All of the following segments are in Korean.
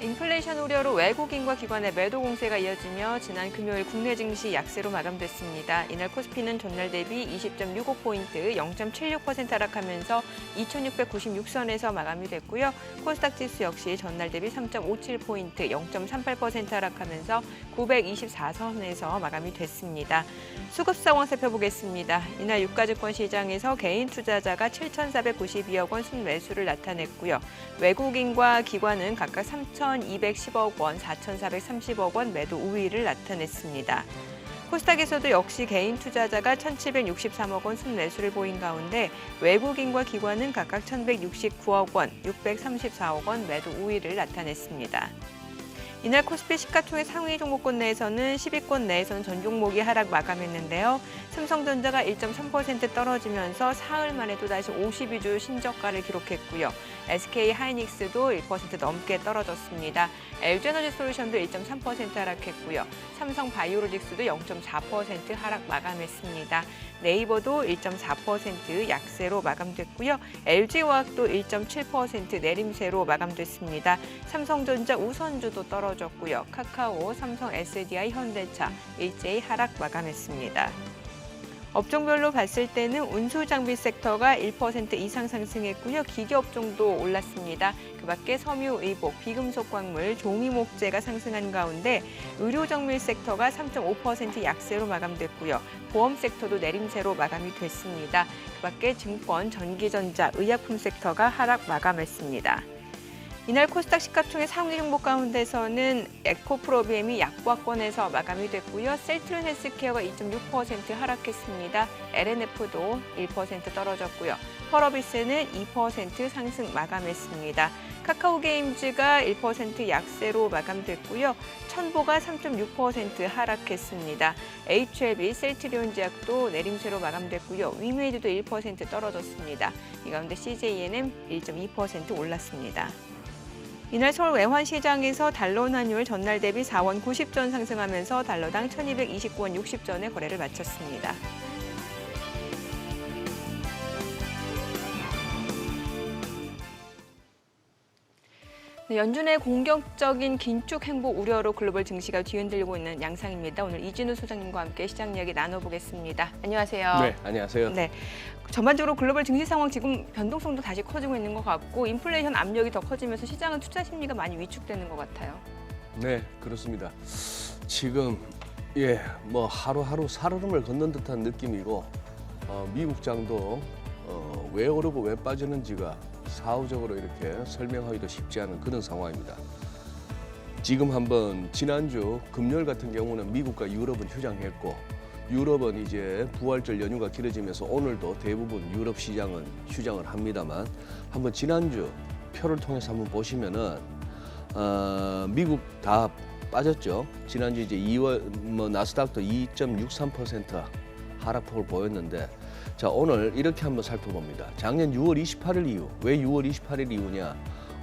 인플레이션 우려로 외국인과 기관의 매도 공세가 이어지며 지난 금요일 국내 증시 약세로 마감됐습니다. 이날 코스피는 전날 대비 20.65포인트 0.76% 하락하면서 2696선에서 마감이 됐고요. 코스닥 지수 역시 전날 대비 3.57포인트 0.38% 하락하면서 924선에서 마감이 됐습니다. 수급 상황 살펴보겠습니다. 이날 유가증권 시장에서 개인 투자자가 7,492억 원 순매수를 나타냈고요. 외국인과 기관은 각각 3,210억 원, 4,430억 원 매도 우위를 나타냈습니다. 코스닥에서도 역시 개인 투자자가 1,763억 원 순매수를 보인 가운데 외국인과 기관은 각각 1,169억 원, 634억 원 매도 우위를 나타냈습니다. 이날 코스피 시가총액 상위 종목군 내에서는 10위권 내에서는 전 종목이 하락 마감했는데요. 삼성전자가 1.3% 떨어지면서 사흘 만에 또다시 52주 신저가를 기록했고요. SK하이닉스도 1% 넘게 떨어졌습니다. LG에너지솔루션도 1.3% 하락했고요. 삼성바이오로직스도 0.4% 하락 마감했습니다. 네이버도 1.4% 약세로 마감됐고요. LG화학도 1.7% 내림세로 마감됐습니다. 삼성전자 우선주도 떨어졌고요. 카카오, 삼성 SDI, 현대차 일제히 하락 마감했습니다. 업종별로 봤을 때는 운수장비 섹터가 1% 이상 상승했고요. 기계업종도 올랐습니다. 그밖에 섬유, 의복, 비금속 광물, 종이목재가 상승한 가운데 의료정밀 섹터가 3.5% 약세로 마감됐고요. 보험 섹터도 내림세로 마감이 됐습니다. 그밖에 증권, 전기전자, 의약품 섹터가 하락 마감했습니다. 이날 코스닥 시가총액 상위 종목 가운데서는 에코프로비엠이 약보합권에서 마감이 됐고요. 셀트리온 헬스케어가 2.6% 하락했습니다. LNF도 1% 떨어졌고요. 펄어비스는 2% 상승 마감했습니다. 카카오게임즈가 1% 약세로 마감됐고요. 천보가 3.6% 하락했습니다. HLB, 셀트리온제약도 내림세로 마감됐고요. 위메이드도 1% 떨어졌습니다. 이 가운데 CJENM 1.2% 올랐습니다. 이날 서울 외환시장에서 달러 환율 전날 대비 4원 90전 상승하면서 달러당 1,229원 60전에 거래를 마쳤습니다. 네, 연준의 공격적인 긴축 행보 우려로 글로벌 증시가 뒤흔들리고 있는 양상입니다. 오늘 이진우 소장님과 함께 시장 이야기 나눠보겠습니다. 안녕하세요. 네, 안녕하세요. 네, 전반적으로 글로벌 증시 상황 지금 변동성도 다시 커지고 있는 것 같고 인플레이션 압력이 더 커지면서 시장은 투자 심리가 많이 위축되는 것 같아요. 네, 그렇습니다. 지금 뭐 하루하루 살얼음을 걷는 듯한 느낌이고 미국장도 왜 오르고 왜 빠지는지가 사후적으로 이렇게 설명하기도 쉽지 않은 그런 상황입니다. 지금 한번 지난주 금요일 같은 경우는 미국과 유럽은 휴장했고 유럽은 이제 부활절 연휴가 길어지면서 오늘도 대부분 유럽 시장은 휴장을 합니다만 한번 지난주 표를 통해서 한번 보시면은 미국 다 빠졌죠. 지난주 이제 2월 나스닥도 2.63% 하락폭을 보였는데 자 오늘 이렇게 한번 살펴봅니다. 작년 6월 28일 이후 왜 6월 28일 이후냐?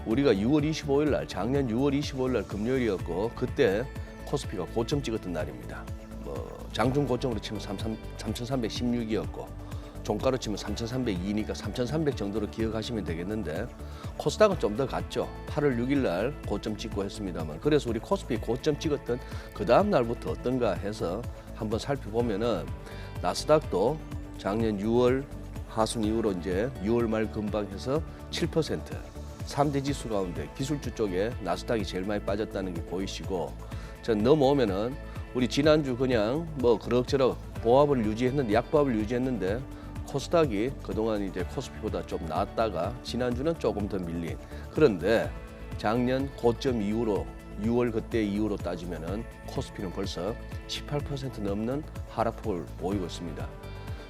우리가 6월 25일 날 작년 6월 25일 날 금요일이었고 그때 코스피가 고점 찍었던 날입니다. 장중 고점으로 치면 3,316이었고 종가로 치면 3,302니까 3,300 정도로 기억하시면 되겠는데 코스닥은 좀 더 갔죠. 8월 6일 날 고점 찍고 했습니다만 그래서 우리 코스피 고점 찍었던 그 다음 날부터 어떤가 해서 한번 살펴보면은 나스닥도 작년 6월 하순 이후로 이제 6월 말 금방해서 7% 3대 지수 가운데 기술주 쪽에 나스닥이 제일 많이 빠졌다는 게 보이시고 자 넘어오면은 우리 지난주 그냥 뭐 그럭저럭 보합을 유지했는데 약보합을 유지했는데 코스닥이 그동안 이제 코스피보다 좀 나았다가 지난주는 조금 더 밀린 그런데 작년 고점 이후로 6월 그때 이후로 따지면은 코스피는 벌써 18% 넘는 하락폭을 보이고 있습니다.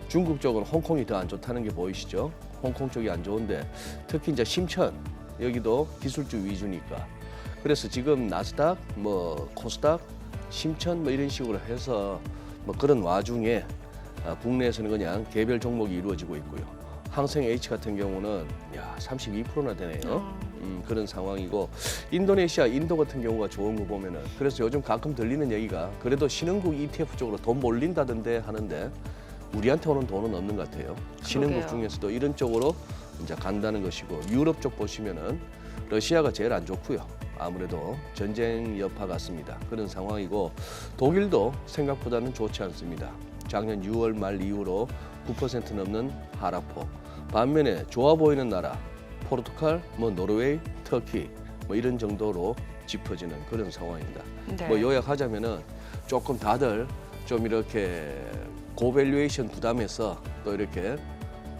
중국 쪽은 홍콩이 더 안 좋다는 게 보이시죠? 홍콩 쪽이 안 좋은데 특히 이제 심천 여기도 기술주 위주니까 그래서 지금 나스닥 코스닥 심천 이런 식으로 해서 그런 와중에 국내에서는 그냥 개별 종목이 이루어지고 있고요. 항생 H 같은 경우는 32%나 되네요. 그런 상황이고 인도네시아, 인도 같은 경우가 좋은 거 보면은 그래서 요즘 가끔 들리는 얘기가 그래도 신흥국 ETF 쪽으로 돈 몰린다던데 하는데 우리한테 오는 돈은 없는 것 같아요. 신흥국 중에서도 이런 쪽으로 이제 간다는 것이고 유럽 쪽 보시면은 러시아가 제일 안 좋고요. 아무래도 전쟁 여파 같습니다. 그런 상황이고 독일도 생각보다는 좋지 않습니다. 작년 6월 말 이후로 9% 넘는 하락폭. 반면에 좋아 보이는 나라 포르투갈, 노르웨이, 터키 이런 정도로 짚어지는 그런 상황입니다. 네. 요약하자면은 조금 다들 좀 이렇게 고밸류에이션 부담해서 또 이렇게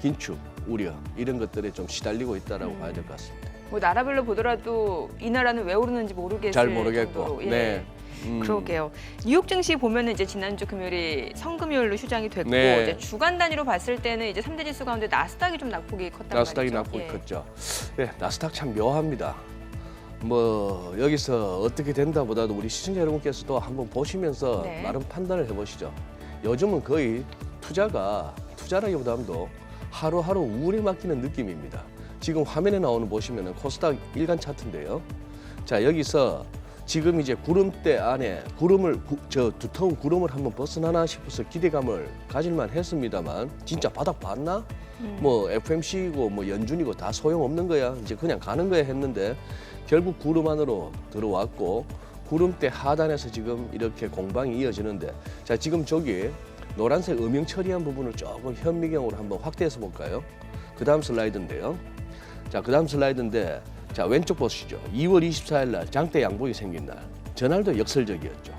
긴축, 우려 이런 것들에 좀 시달리고 있다라고 봐야 될 것 같습니다. 나라별로 보더라도 이 나라는 왜 오르는지 모르겠을 잘 모르겠고. 정도로. 예. 네. 그러게요. 뉴욕 증시 보면은 이제 지난주 금요일이 성금요일로 휴장이 됐고 네. 이제 주간 단위로 봤을 때는 이제 3대 지수 가운데 나스닥이 좀 낙폭이 컸단 나스닥이 말이죠. 낙폭이 예. 컸죠. 네, 나스닥 참 묘합니다. 여기서 어떻게 된다보다도 우리 시청자 여러분께서도 한번 보시면서 네. 나름 판단을 해보시죠. 요즘은 거의 투자라기보다도 하루하루 우울에 맡기는 느낌입니다. 지금 화면에 나오는 보시면은 코스닥 일간 차트인데요. 자, 여기서 지금 이제 구름대 안에 두터운 구름을 한번 벗어나나 싶어서 기대감을 가질만 했습니다만 진짜 바닥 봤나? FMC고 연준이고 다 소용없는 거야. 이제 그냥 가는 거야 했는데 결국 구름 안으로 들어왔고 구름대 하단에서 지금 이렇게 공방이 이어지는데 자, 지금 저기 노란색 음영 처리한 부분을 조금 현미경으로 한번 확대해서 볼까요? 그 다음 슬라이드인데요. 자, 그 다음 슬라이드인데 자, 왼쪽 보시죠. 2월 24일 날 장대 양봉이 생긴 날. 전날도 역설적이었죠.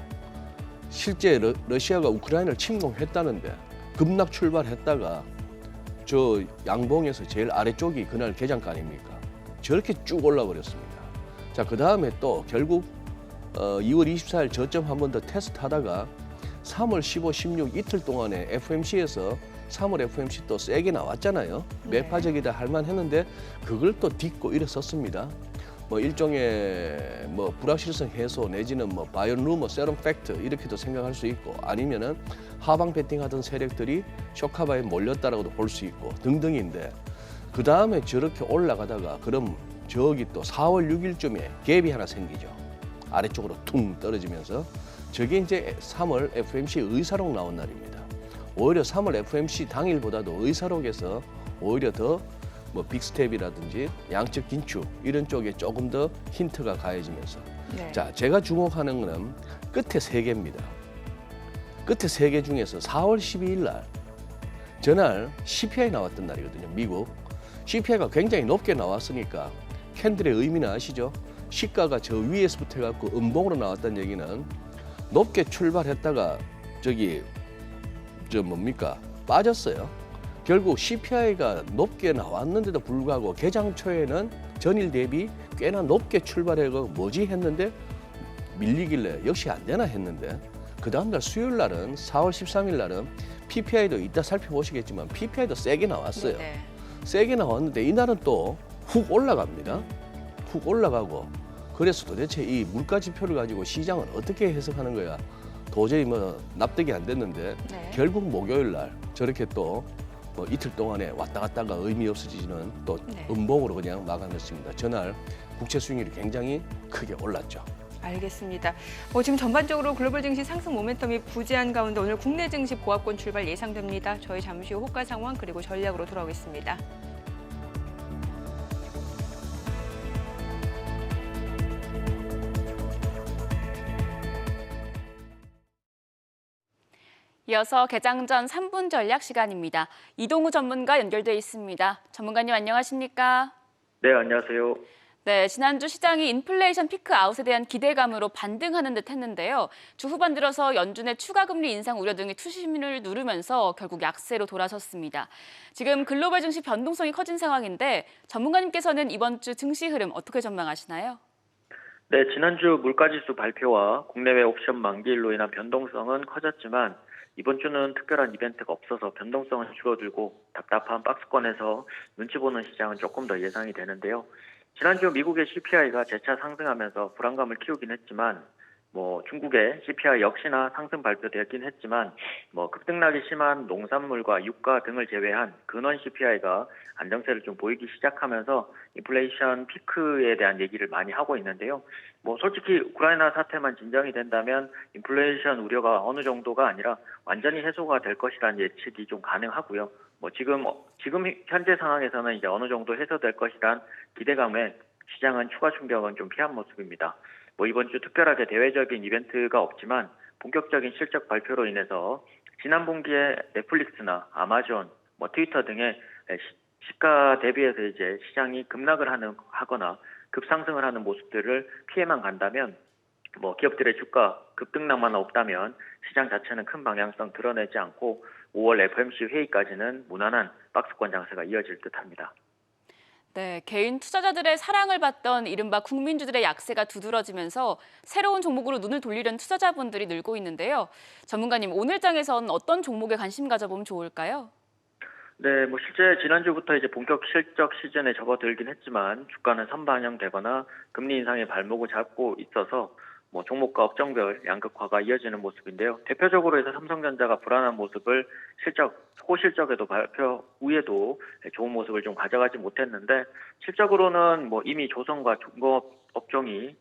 실제 러시아가 우크라이나를 침공했다는데 급락 출발했다가 저 양봉에서 제일 아래쪽이 그날 개장가 아닙니까? 저렇게 쭉 올라버렸습니다. 자, 그 다음에 또 결국 2월 24일 저점 한 번 더 테스트하다가 3월 15, 16 이틀 동안에 FMC에서 3월 FMC 또 세게 나왔잖아요. 네. 매파적이다 할 만했는데 그걸 또 딛고 일어섰습니다. 일종의 불확실성 해소 내지는 바이오 루머, 세럼 팩트 이렇게도 생각할 수 있고 아니면은 하방 베팅하던 세력들이 쇼카바에 몰렸다라고도 볼 수 있고 등등인데 그 다음에 저렇게 올라가다가 그럼 저기 또 4월 6일쯤에 갭이 하나 생기죠. 아래쪽으로 퉁 떨어지면서 저게 이제 3월 FMC 의사록 나온 날입니다. 오히려 3월 FMC 당일보다도 의사록에서 오히려 더 빅스텝이라든지 양적 긴축 이런 쪽에 조금 더 힌트가 가해지면서 네. 자, 제가 주목하는 거는 끝에 세 개입니다. 끝에 세 개 중에서 4월 12일 날 전날 CPI 나왔던 날이거든요. 미국 CPI가 굉장히 높게 나왔으니까 캔들의 의미는 아시죠? 시가가 저 위에서부터 해갖고 음봉으로 나왔다는 얘기는 높게 출발했다가 빠졌어요. 결국 CPI가 높게 나왔는데도 불구하고 개장 초에는 전일 대비 꽤나 높게 출발해서 뭐지 했는데 밀리길래 역시 안 되나 했는데 그 다음날 수요일 날은 4월 13일 날은 PPI도 이따 살펴보시겠지만 PPI도 세게 나왔어요. 네. 세게 나왔는데 이날은 또 훅 올라갑니다. 훅 올라가고 그래서 도대체 이 물가 지표를 가지고 시장은 어떻게 해석하는 거야? 도저히 납득이 안 됐는데 네. 결국 목요일 날 저렇게 또 이틀 동안에 왔다 갔다가 의미 없어지는 또 네. 음봉으로 그냥 마감했습니다. 전날 국채 수익률이 굉장히 크게 올랐죠. 알겠습니다. 지금 전반적으로 글로벌 증시 상승 모멘텀이 부재한 가운데 오늘 국내 증시 보합권 출발 예상됩니다. 저희 잠시 후 호가 상황 그리고 전략으로 돌아오겠습니다. 이어서 개장 전 3분 전략 시간입니다. 이동우 전문가 연결돼 있습니다. 전문가님 안녕하십니까? 네, 안녕하세요. 네, 지난주 시장이 인플레이션 피크 아웃에 대한 기대감으로 반등하는 듯 했는데요. 주 후반 들어서 연준의 추가 금리 인상 우려 등이 투심을 누르면서 결국 약세로 돌아섰습니다. 지금 글로벌 증시 변동성이 커진 상황인데 전문가님께서는 이번 주 증시 흐름 어떻게 전망하시나요? 네, 지난주 물가지수 발표와 국내외 옵션 만기일로 인한 변동성은 커졌지만 이번 주는 특별한 이벤트가 없어서 변동성은 줄어들고 답답한 박스권에서 눈치 보는 시장은 조금 더 예상이 되는데요. 지난주 미국의 CPI가 재차 상승하면서 불안감을 키우긴 했지만 중국의 CPI 역시나 상승 발표되었긴 했지만 급등락이 심한 농산물과 유가 등을 제외한 근원 CPI가 안정세를 좀 보이기 시작하면서 인플레이션 피크에 대한 얘기를 많이 하고 있는데요. 솔직히 우크라이나 사태만 진정이 된다면 인플레이션 우려가 어느 정도가 아니라 완전히 해소가 될 것이라는 예측이 좀 가능하고요. 지금 현재 상황에서는 이제 어느 정도 해소될 것이란 기대감에 시장은 추가 충격은 좀 피한 모습입니다. 이번 주 특별하게 대외적인 이벤트가 없지만 본격적인 실적 발표로 인해서 지난 분기에 넷플릭스나 아마존, 트위터 등의 시가 대비해서 이제 시장이 급락을 하거나 급상승을 하는 모습들을 피해만 간다면 기업들의 주가 급등락만 없다면 시장 자체는 큰 방향성 드러내지 않고 5월 FOMC 회의까지는 무난한 박스권 장세가 이어질 듯합니다. 네, 개인 투자자들의 사랑을 받던 이른바 국민주들의 약세가 두드러지면서 새로운 종목으로 눈을 돌리려는 투자자분들이 늘고 있는데요. 전문가님, 오늘 장에선 어떤 종목에 관심 가져보면 좋을까요? 네, 실제 지난주부터 이제 본격 실적 시즌에 접어들긴 했지만 주가는 선반영되거나 금리 인상의 발목을 잡고 있어서 종목과 업종별 양극화가 이어지는 모습인데요. 대표적으로 해서 삼성전자가 불안한 모습을 호실적에도 발표 후에도 좋은 모습을 좀 가져가지 못했는데 실적으로는 이미 조선과 중공업 업종이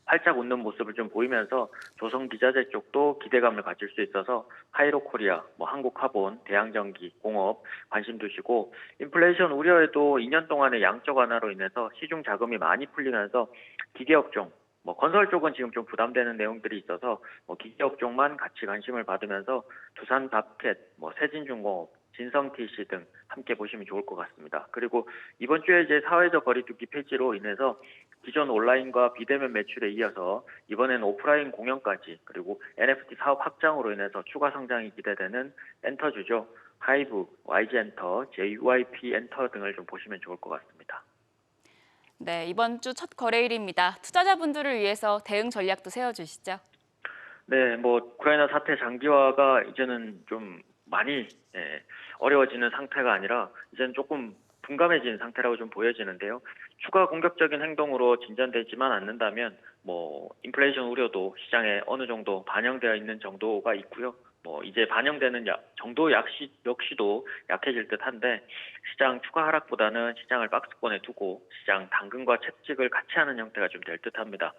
활짝 웃는 모습을 좀 보이면서 조선기자재 쪽도 기대감을 가질 수 있어서 하이로코리아, 한국화본, 대양전기, 공업 관심 두시고 인플레이션 우려에도 2년 동안의 양적 완화로 인해서 시중 자금이 많이 풀리면서 기계업종, 건설 쪽은 지금 좀 부담되는 내용들이 있어서 기계업종만 같이 관심을 받으면서 두산바켓, 세진중공업, 진성TC 등 함께 보시면 좋을 것 같습니다. 그리고 이번 주에 이제 사회적 거리두기 폐지로 인해서 기존 온라인과 비대면 매출에 이어서 이번엔 오프라인 공연까지 그리고 NFT 사업 확장으로 인해서 추가 성장이 기대되는 엔터주죠. 하이브, YG엔터, JYP엔터 등을 좀 보시면 좋을 것 같습니다. 네, 이번 주 첫 거래일입니다. 투자자분들을 위해서 대응 전략도 세워주시죠. 네, 우크라이나 사태 장기화가 이제는 좀 많이 어려워지는 상태가 아니라 이제는 조금 둔감해진 상태라고 좀 보여지는데요. 추가 공격적인 행동으로 진전되지만 않는다면 인플레이션 우려도 시장에 어느 정도 반영되어 있는 정도가 있고요. 이제 반영되는 정도 역시도 약해질 듯한데 시장 추가 하락보다는 시장을 박스권에 두고 시장 당근과 채찍을 같이 하는 형태가 좀 될 듯합니다.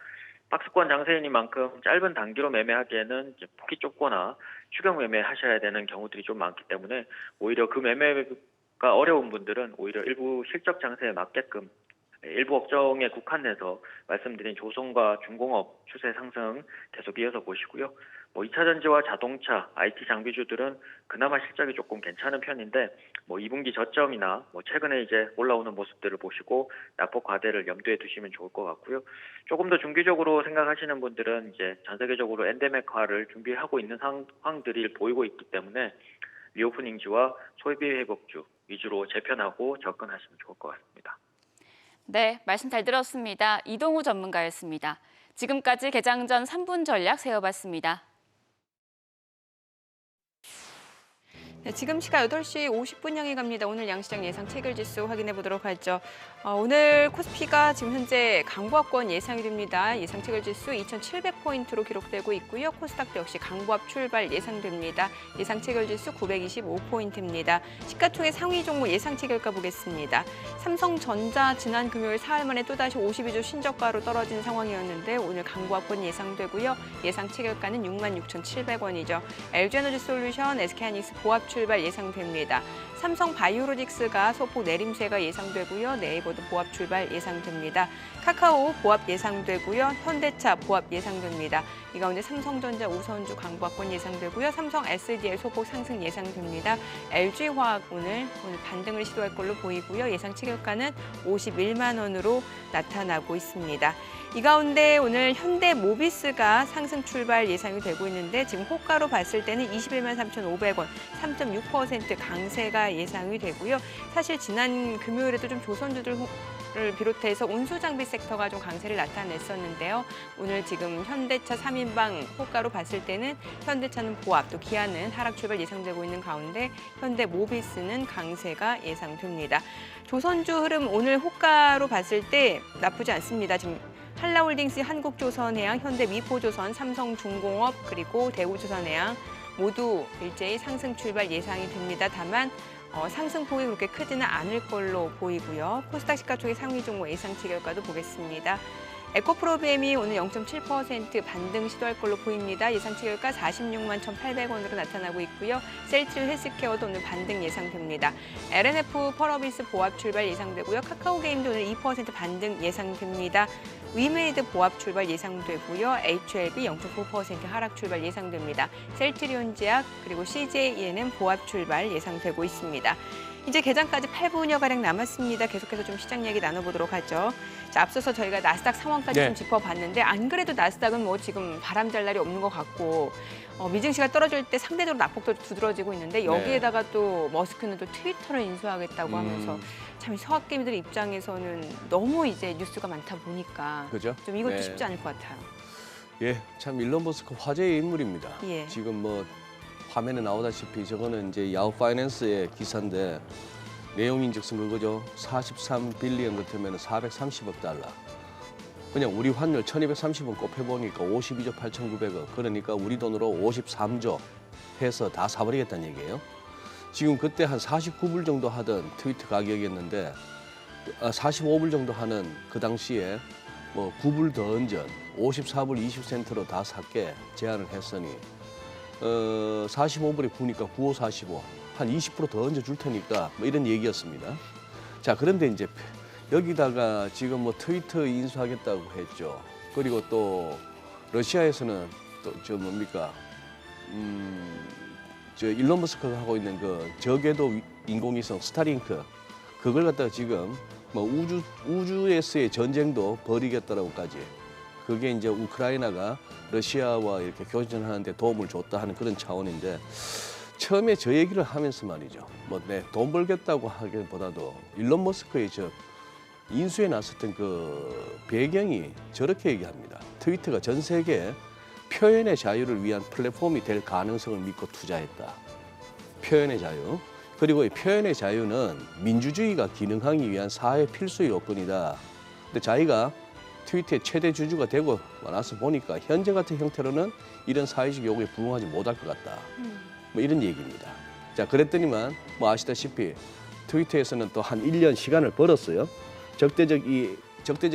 박스권 장세이니만큼 짧은 단기로 매매하기에는 이제 폭이 좁거나 추격 매매하셔야 되는 경우들이 좀 많기 때문에 오히려 그 매매가 어려운 분들은 오히려 일부 실적 장세에 맞게끔 일부 업종에 국한해서 말씀드린 조선과 중공업 추세 상승 계속 이어서 보시고요. 2차 전지와 자동차, IT 장비주들은 그나마 실적이 조금 괜찮은 편인데 2분기 저점이나 최근에 이제 올라오는 모습들을 보시고 낙폭 과대를 염두에 두시면 좋을 것 같고요. 조금 더 중기적으로 생각하시는 분들은 이제 전 세계적으로 엔데믹화를 준비하고 있는 상황들이 보이고 있기 때문에 리오프닝주와 소비 회복주 위주로 재편하고 접근하시면 좋을 것 같습니다. 네, 말씀 잘 들었습니다. 이동우 전문가였습니다. 지금까지 개장 전 3분 전략 세워봤습니다. 네, 지금 시각 8시 50분 향해 갑니다. 오늘 양시장 예상 체결지수 확인해 보도록 하죠. 오늘 코스피가 지금 현재 강보합권 예상이 됩니다. 예상 체결지수 2,700포인트로 기록되고 있고요. 코스닥도 역시 강보합 출발 예상됩니다. 예상 체결지수 925포인트입니다. 시가총액 상위 종목 예상 체결가 보겠습니다. 삼성전자 지난 금요일 사흘 만에 또다시 52주 신저가로 떨어진 상황이었는데 오늘 강보합권 예상되고요. 예상 체결가는 66,700원이죠. LG에너지솔루션, SK하이닉스 보합 출발 예상됩니다. 삼성 바이오로직스가 소폭 내림세가 예상되고요. 네이버도 보합 출발 예상됩니다. 카카오 보합 예상되고요. 현대차 보합 예상됩니다. 이 가운데 삼성전자 우선주 강보합권 예상되고요. 삼성 SDI 소폭 상승 예상됩니다. LG화학 오늘 반등을 시도할 걸로 보이고요. 예상 체결가는 51만 원으로 나타나고 있습니다. 이 가운데 오늘 현대모비스가 상승 출발 예상이 되고 있는데 지금 호가로 봤을 때는 21만 3,500원, 3.6% 강세가 예상이 되고요. 사실 지난 금요일에도 좀 조선주들을 비롯해서 운수장비 섹터가 좀 강세를 나타냈었는데요. 오늘 지금 현대차 3인방 호가로 봤을 때는 현대차는 보합, 또 기아는 하락 출발 예상되고 있는 가운데 현대모비스는 강세가 예상됩니다. 조선주 흐름 오늘 호가로 봤을 때 나쁘지 않습니다. 지금 한라홀딩스, 한국조선해양, 현대미포조선, 삼성중공업 그리고 대우조선해양 모두 일제히 상승 출발 예상이 됩니다. 다만 상승폭이 그렇게 크지는 않을 걸로 보이고요. 코스닥 시가총액 상위 종목 예상 체결가도 보겠습니다. 에코프로비엠이 오늘 0.7% 반등 시도할 걸로 보입니다. 예상치 결과 46만 1,800원으로 나타나고 있고요. 셀트리 헬스케어도 오늘 반등 예상됩니다. LNF 펄어비스 보합 출발 예상되고요. 카카오게임도 오늘 2% 반등 예상됩니다. 위메이드 보합 출발 예상되고요. HLB 0.9% 하락 출발 예상됩니다. 셀트리온제약 그리고 CJENM 보합 출발 예상되고 있습니다. 이제 개장까지 8분여가량 남았습니다. 계속해서 좀 시장 얘기 나눠보도록 하죠. 자, 앞서서 저희가 나스닥 상황까지 좀 짚어봤는데 안 그래도 나스닥은 뭐 지금 바람 잘 날이 없는 것 같고 미증시가 떨어질 때 상대적으로 낙폭도 두드러지고 있는데 여기에다가 또 머스크는 또 트위터를 인수하겠다고 하면서 참 서학개미들 입장에서는 너무 이제 뉴스가 많다 보니까 그죠? 좀 이것도 쉽지 않을 것 같아요. 예, 참 일론 머스크 화제의 인물입니다. 예. 지금 뭐 화면에 나오다시피 저거는 이제 야후 파이낸스의 기사인데 내용인즉슨 그거죠. 43빌리언 같으면 430억 달러. 그냥 우리 환율 1230원 곱해보니까 52조 8,900억. 그러니까 우리 돈으로 53조 해서 다 사버리겠다는 얘기예요. 지금 그때 한 49불 정도 하던 트위터 가격이었는데 45불 정도 하는 그 당시에 뭐 9불 더 얹은 54불 20센트로 다 샀게 제안을 했으니 45불에 구니까 9545 한 20% 더 얹어 줄 테니까 뭐 이런 얘기였습니다. 자, 그런데 이제 여기다가 지금 뭐 트위터 인수하겠다고 했죠. 그리고 또 러시아에서는 또 저 뭡니까 저 일론 머스크가 하고 있는 그 저궤도 인공위성 스타링크 그걸 갖다가 지금 뭐 우주에서의 전쟁도 벌이겠다라고까지 그게 이제 우크라이나가 러시아와 이렇게 교전하는데 도움을 줬다 하는 그런 차원인데 처음에 저 얘기를 하면서 말이죠. 뭐 돈 벌겠다고 하기보다도 일론 머스크의 저 인수에 나섰던 그 배경이 저렇게 얘기합니다. 트위터가 전 세계 표현의 자유를 위한 플랫폼이 될 가능성을 믿고 투자했다. 표현의 자유. 그리고 이 표현의 자유는 민주주의가 기능하기 위한 사회 필수 요건이다. 근데 자기가 트위터의 최대 주주가 되고 나서 보니까 현재 같은 형태로는 이런 사회적 요구에 부응하지 못할 것 같다. 뭐 이런 얘기입니다. 자, 그랬더니만 뭐 아시다시피 트위터에서는 또 한 1년 시간을 벌었어요. 적대적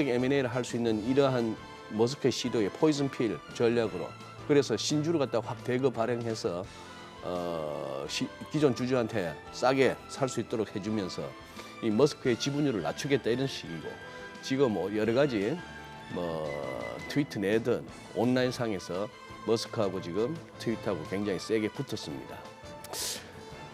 M&A를 할 수 있는 이러한 머스크의 시도의 포이즌 필 전략으로 그래서 신주를 갖다 확 대거 발행해서 기존 주주한테 싸게 살 수 있도록 해주면서 이 머스크의 지분율을 낮추겠다 이런 식이고 지금 뭐 여러 가지 뭐 트위터 내든 온라인상에서 머스크하고 지금 트위터하고 굉장히 세게 붙었습니다.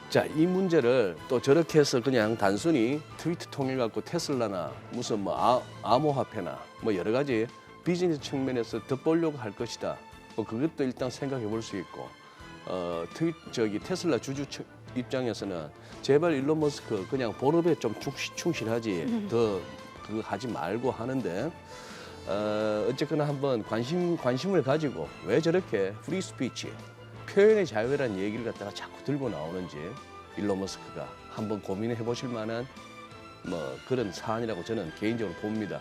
자, 이 문제를 또 저렇게 해서 그냥 단순히 트위터 통해 갖고 테슬라나 무슨 뭐 암호화폐나 뭐 여러 가지 비즈니스 측면에서 덧보려고 할 것이다. 뭐 그것도 일단 생각해 볼 수 있고 테슬라 주주 입장에서는 제발 일론 머스크 그냥 본업에 좀 충실하지 더 그거 하지 말고 하는데 어쨌거나 한번 관심을 가지고 왜 저렇게 프리 스피치 표현의 자유라는 얘기를 갖다가 자꾸 들고 나오는지 일론 머스크가 한번 고민해 보실 만한 뭐 그런 사안이라고 저는 개인적으로 봅니다.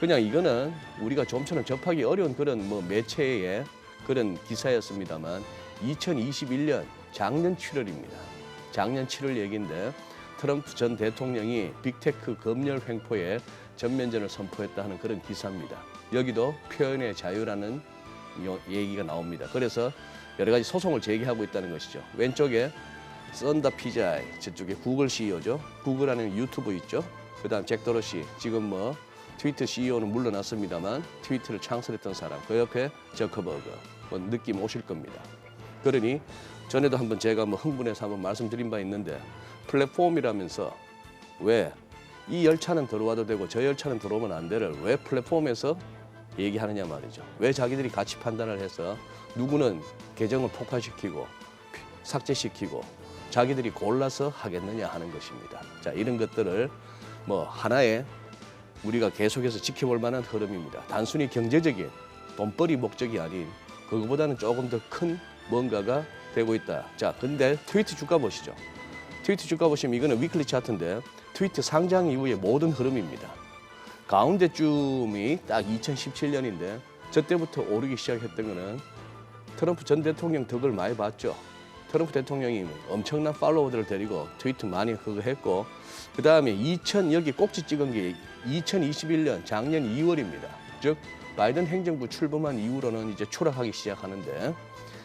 그냥 이거는 우리가 좀처럼 접하기 어려운 그런 뭐 매체의 그런 기사였습니다만 2021년 작년 7월입니다. 작년 7월 얘기인데 트럼프 전 대통령이 빅테크 검열 횡포에 전면전을 선포했다 하는 그런 기사입니다. 여기도 표현의 자유라는 얘기가 나옵니다. 그래서 여러 가지 소송을 제기하고 있다는 것이죠. 왼쪽에 썬다 피자이 저쪽에 구글 CEO죠. 구글 하는 유튜브 있죠. 그다음 잭 도러시 지금 뭐 트위터 CEO는 물러났습니다만 트위터를 창설했던 사람 그 옆에 저커버그 뭐 느낌 오실 겁니다. 그러니 전에도 한번 제가 뭐 흥분해서 한번 말씀드린 바 있는데 플랫폼이라면서 왜 이 열차는 들어와도 되고 저 열차는 들어오면 안 되를 왜 플랫폼에서 얘기하느냐 말이죠. 왜 자기들이 가치 판단을 해서 누구는 계정을 폭파시키고 삭제시키고 자기들이 골라서 하겠느냐 하는 것입니다. 자, 이런 것들을 뭐 하나의 우리가 계속해서 지켜볼 만한 흐름입니다. 단순히 경제적인 돈벌이 목적이 아닌 그거보다는 조금 더 큰 뭔가가 되고 있다. 자, 근데 트위터 주가 보시죠. 트위터 주가 보시면 이거는 위클리 차트인데 트위터 상장 이후의 모든 흐름입니다. 가운데쯤이 딱 2017년인데 저 때부터 오르기 시작했던 거는 트럼프 전 대통령 덕을 많이 봤죠. 트럼프 대통령이 엄청난 팔로워들을 데리고 트위터 많이 그거 했고 그 다음에 여기 꼭지 찍은 게 2021년 작년 2월입니다. 즉 바이든 행정부 출범한 이후로는 이제 추락하기 시작하는데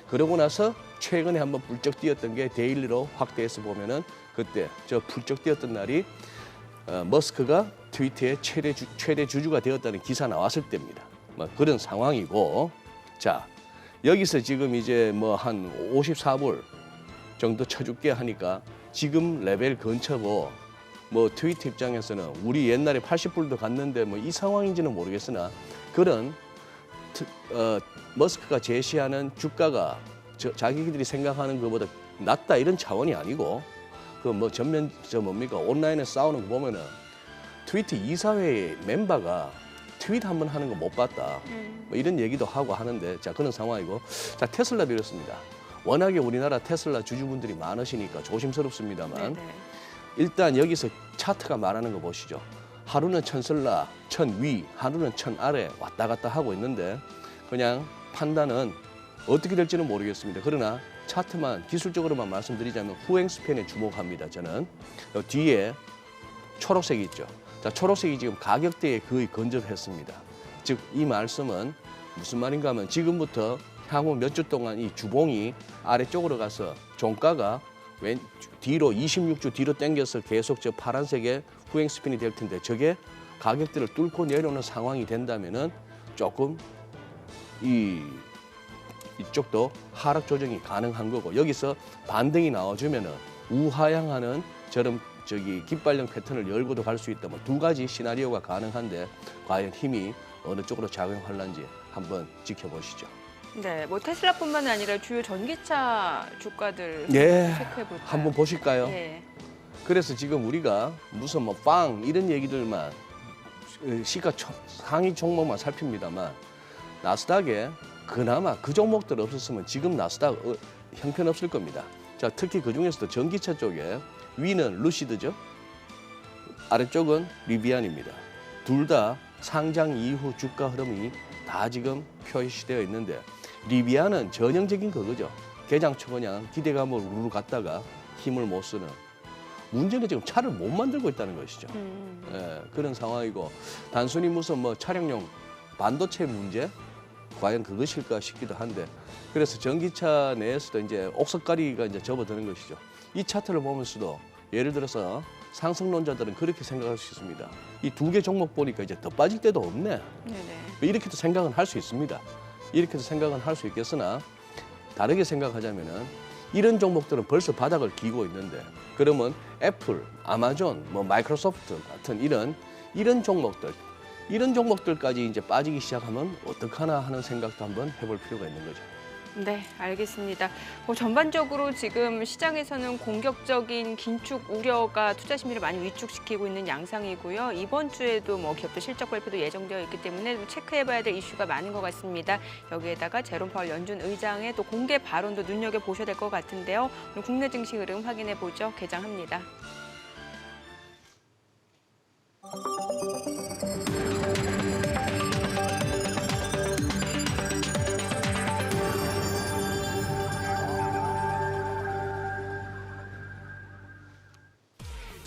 그러고 나서 최근에 한번 불쩍 뛰었던 게 데일리로 확대해서 보면은 그때 저 불쩍 뛰었던 날이 머스크가 트위터의 최대 주주가 되었다는 기사 나왔을 때입니다. 뭐 그런 상황이고 자 여기서 지금 이제 뭐 한 54불 정도 쳐줄게 하니까 지금 레벨 근처고 뭐 트위터 입장에서는 우리 옛날에 80불도 갔는데 뭐 이 상황인지는 모르겠으나 그런 머스크가 제시하는 주가가 자기들이 생각하는 것보다 낮다 이런 차원이 아니고 그 뭐 전면 뭡니까 온라인에 싸우는 거 보면은 트위터 이사회 멤버가 트윗 한번 하는 거 못 봤다 뭐 이런 얘기도 하고 하는데 자 그런 상황이고 자 테슬라도 이렇습니다. 워낙에 우리나라 테슬라 주주분들이 많으시니까 조심스럽습니다만 네네. 일단 여기서 차트가 말하는 거 보시죠. 하루는 천슬라, 천위, 하루는 천아래 왔다 갔다 하고 있는데 그냥 판단은 어떻게 될지는 모르겠습니다. 그러나 차트만 기술적으로만 말씀드리자면 후행 스팬에 주목합니다. 저는 뒤에 초록색이 있죠. 자, 초록색이 지금 가격대에 거의 근접했습니다. 즉 이 말씀은 무슨 말인가 하면 지금부터 향후 몇 주 동안 이 주봉이 아래쪽으로 가서 종가가 뒤로 26주 뒤로 당겨서 계속 저 파란색의 후행 스핀이 될 텐데 저게 가격대를 뚫고 내려오는 상황이 된다면은 조금 이쪽도 하락 조정이 가능한 거고 여기서 반등이 나와주면은 우하향하는 저런 깃발령 패턴을 열고도 갈 수 있다. 뭐 두 가지 시나리오가 가능한데 과연 힘이 어느 쪽으로 작용할런지 한번 지켜보시죠. 네, 뭐 테슬라뿐만 아니라 주요 전기차 주가들 예, 체크해 볼까요? 한번 보실까요? 네. 그래서 지금 우리가 무슨 뭐 빵 이런 얘기들만 시가 상위 종목만 살핍니다만 나스닥에 그나마 그 종목들 없었으면 지금 나스닥 형편없을 겁니다. 자, 특히 그 중에서도 전기차 쪽에 위는 루시드죠. 아래쪽은 리비안입니다. 둘 다 상장 이후 주가 흐름이 다 지금 표시되어 있는데 리비안은 전형적인 그거죠. 개장초 그냥 기대감으로 우르르 갔다가 힘을 못 쓰는. 문제는 지금 차를 못 만들고 있다는 것이죠. 예, 그런 상황이고 단순히 무슨 뭐 차량용 반도체 문제 과연 그것일까 싶기도 한데 그래서 전기차 내에서도 이제 옥석가리가 이제 접어드는 것이죠. 이 차트를 보면서도 예를 들어서 상승론자들은 그렇게 생각할 수 있습니다. 이 두 개 종목 보니까 이제 더 빠질 데도 없네. 네네. 이렇게도 생각은 할 수 있습니다. 이렇게도 생각은 할 수 있겠으나 다르게 생각하자면은 이런 종목들은 벌써 바닥을 기고 있는데 그러면 애플, 아마존, 뭐 마이크로소프트 같은 이런 종목들까지 이제 빠지기 시작하면 어떡하나 하는 생각도 한번 해볼 필요가 있는 거죠. 네, 알겠습니다. 뭐 전반적으로 지금 시장에서는 공격적인 긴축 우려가 투자 심리를 많이 위축시키고 있는 양상이고요. 이번 주에도 뭐 기업들 실적 발표도 예정되어 있기 때문에 체크해봐야 될 이슈가 많은 것 같습니다. 여기에다가 제롬 파월 연준 의장의 또 공개 발언도 눈여겨보셔야 될 것 같은데요. 오늘 국내 증시 흐름 확인해 보죠. 개장합니다.